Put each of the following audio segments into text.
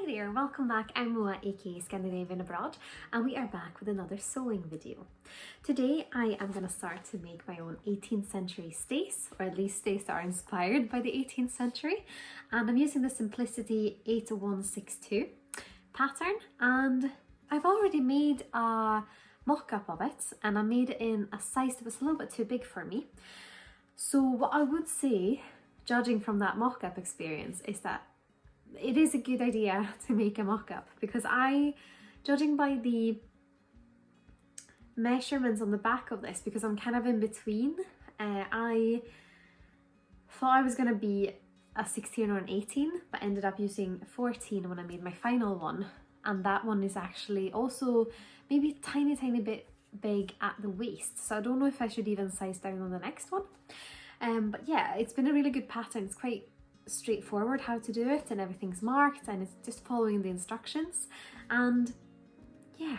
there, welcome back. I'm Moa, aka Scandinavian Abroad, and we are back with another sewing video. Today I am going to start to make my own 18th century stays, or at least stays that are inspired by the 18th century, and I'm using the Simplicity 8162 pattern, and I've already made a mock-up of it, and I made it in a size that was a little bit too big for me. So what I would say, judging from that mock-up experience, is that it is a good idea to make a mock-up, because judging by the measurements on the back of this, because I'm kind of in between, I thought I was going to be a 16 or an 18, but ended up using 14 when I made my final one, and that one is actually also maybe a tiny bit big at the waist, so I don't know if I should even size down on the next one. But yeah, it's been a really good pattern. It's quite straightforward how to do it, and everything's marked, and it's just following the instructions. And yeah,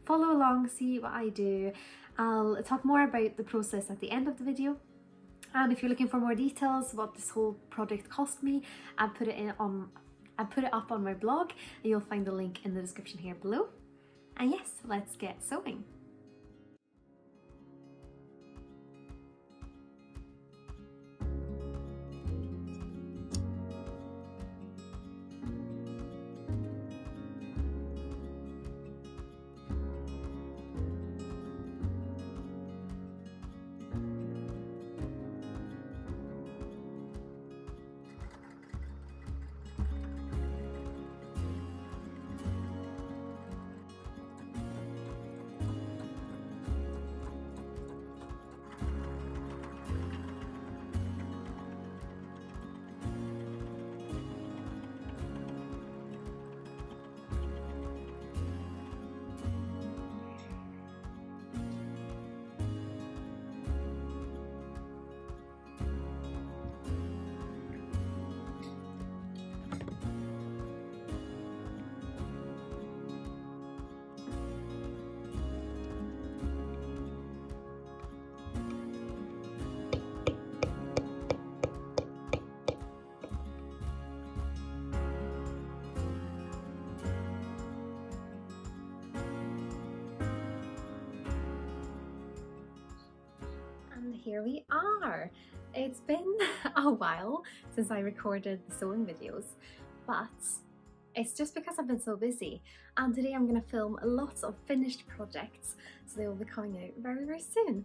follow along, see what I do. I'll talk more about the process at the end of the video, and if you're looking for more details what this whole project cost me, I put it up on my blog, and you'll find the link in the description here below. And yes, let's get sewing. And here we are. It's been a while since I recorded the sewing videos, but it's just because I've been so busy, and today I'm going to film lots of finished projects, so they will be coming out very soon.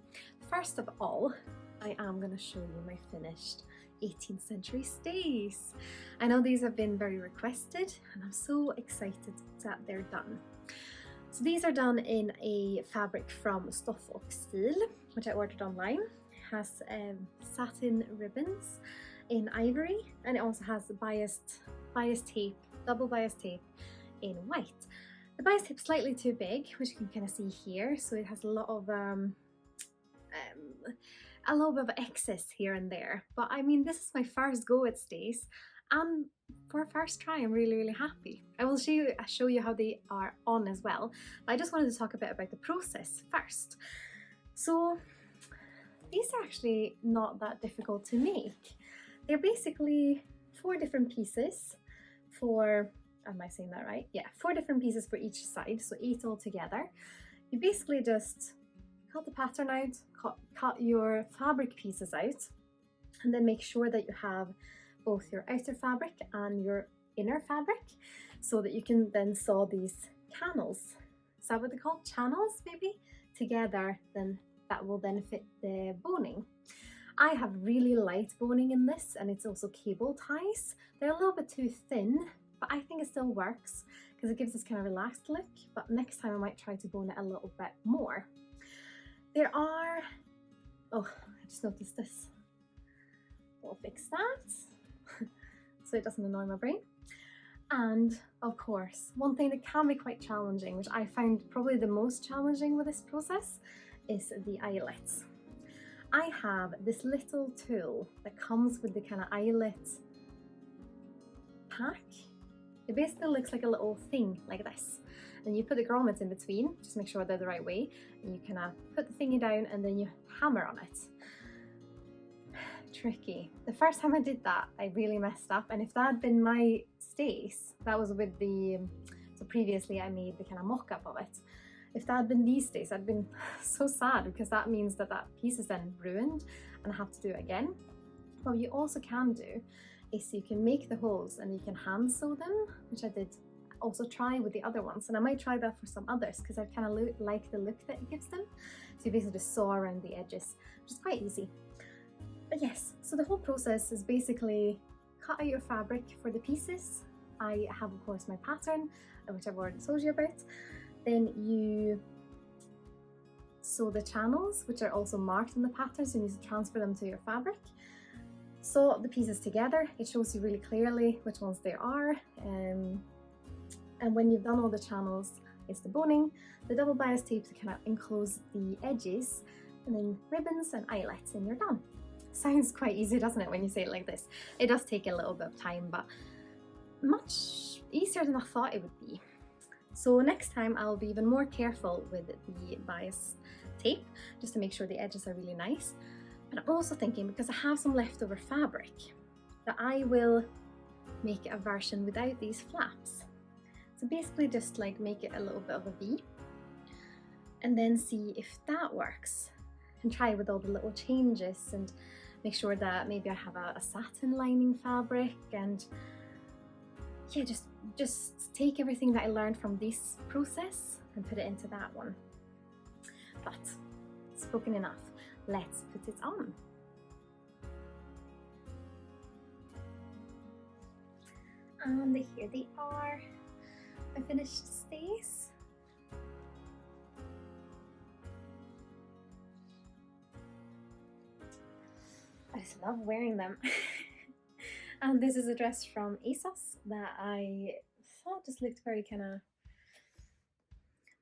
First of all, I am going to show you my finished 18th century stays. I know these have been very requested, and I'm so excited that they're done. So these are done in a fabric from Stoffoxstil, which I ordered online. It has satin ribbons in ivory, and it also has bias tape, double bias tape in white. The bias tape is slightly too big, which you can kind of see here, so it has a lot of bit of excess here and there. But I mean, this is my first go at stays, and for a first try I'm really happy. I will show you how they are on as well, but I just wanted to talk a bit about the process first. So these are actually not that difficult to make. They're basically 4 different pieces for, am I saying that right? Yeah, 4 different pieces for each side, so 8 altogether. You basically just cut the pattern out, cut your fabric pieces out, and then make sure that you have both your outer fabric and your inner fabric, so that you can then sew these canals. Is that what they're called? Channels, maybe? Together, then that will then fit the boning. I have really light boning in this, and it's also cable ties. They're a little bit too thin, but I think it still works because it gives this kind of relaxed look. But next time I might try to bone it a little bit more. There are, oh, I just noticed this. We'll fix that so it doesn't annoy my brain. And of course, one thing that can be quite challenging, which I found probably the most challenging with this process, is the eyelets. I have this little tool that comes with the kind of eyelet pack. It basically looks like a little thing like this, and you put the grommets in between, just make sure they're the right way, and you kind of put the thingy down and then you hammer on it. Tricky. The first time I did that, I really messed up, and if that had been my stays, that was with the, so previously I made the kind of mock-up of it. If that had been these stays, I'd been so sad, because that means that that piece is then ruined and I have to do it again. What you also can do is you can make the holes and you can hand sew them, which I did also try with the other ones, and I might try that for some others because I kind of like the look that it gives them. So you basically just sew around the edges, which is quite easy. But yes, so the whole process is basically cut out your fabric for the pieces. I have of course my pattern, which I've already told you about. Then you sew the channels, which are also marked in the pattern, so you need to transfer them to your fabric. Sew the pieces together. It shows you really clearly which ones they are. And when you've done all the channels, it's the boning, the double bias tape to kind of enclose the edges, and then ribbons and eyelets, and you're done. Sounds quite easy, doesn't it, when you say it like this? It does take a little bit of time, but much easier than I thought it would be. So next time I'll be even more careful with the bias tape, just to make sure the edges are really nice. But I'm also thinking, because I have some leftover fabric, that I will make a version without these flaps. So basically just like make it a little bit of a V, and then see if that works, and try with all the little changes, and make sure that maybe I have a satin lining fabric, and yeah, just take everything that I learned from this process and put it into that one. But spoken enough, let's put it on. And here they are, my finished stays. I just love wearing them. And this is a dress from ASOS that I thought just looked very kind of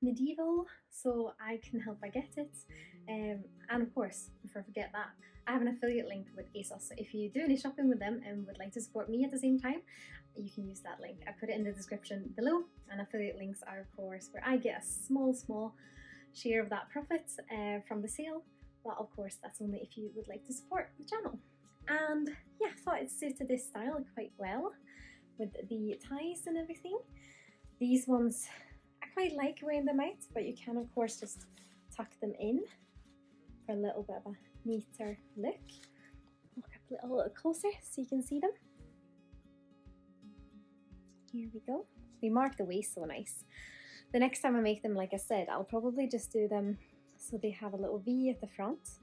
medieval, so I can help I get it. And of course, before I forget that, I have an affiliate link with ASOS, so if you do any shopping with them and would like to support me at the same time, you can use that link. I put it in the description below, and affiliate links are of course where I get a small share of that profit from the sale, but of course that's only if you would like to support the channel. And yeah, I thought it suited this style quite well with the ties and everything. These ones, I quite like wearing them out, but you can of course just tuck them in for a little bit of a neater look. Walk up a little closer so you can see them. Here we go. They mark the waist so nice. The next time I make them, like I said, I'll probably just do them so they have a little V at the front,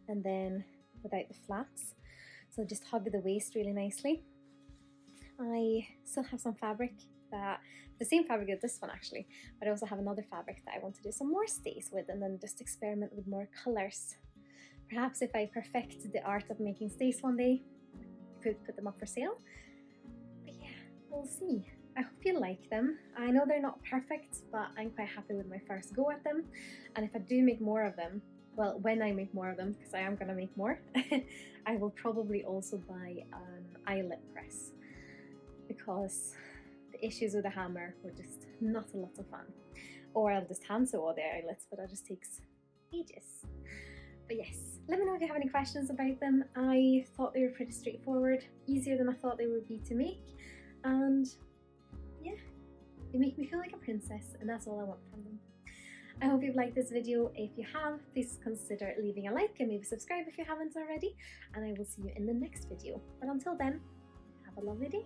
and then without the flaps. So just hug the waist really nicely. I still have some fabric, that the same fabric as this one actually, but I also have another fabric that I want to do some more stays with, and then just experiment with more colours. Perhaps if I perfect the art of making stays one day, I could put them up for sale. But yeah, we'll see. I hope you like them. I know they're not perfect, but I'm quite happy with my first go at them. And if I do make more of them, well, when I make more of them, because I am going to make more, I will probably also buy an eyelet press, because the issues with the hammer were just not a lot of fun. Or I'll just hand sew all the eyelets, but that just takes ages. But yes, let me know if you have any questions about them. I thought they were pretty straightforward, easier than I thought they would be to make, and yeah, they make me feel like a princess, and that's all I want from them. I hope you've liked this video. If you have, please consider leaving a like and maybe subscribe if you haven't already, and I will see you in the next video. But until then, have a lovely day.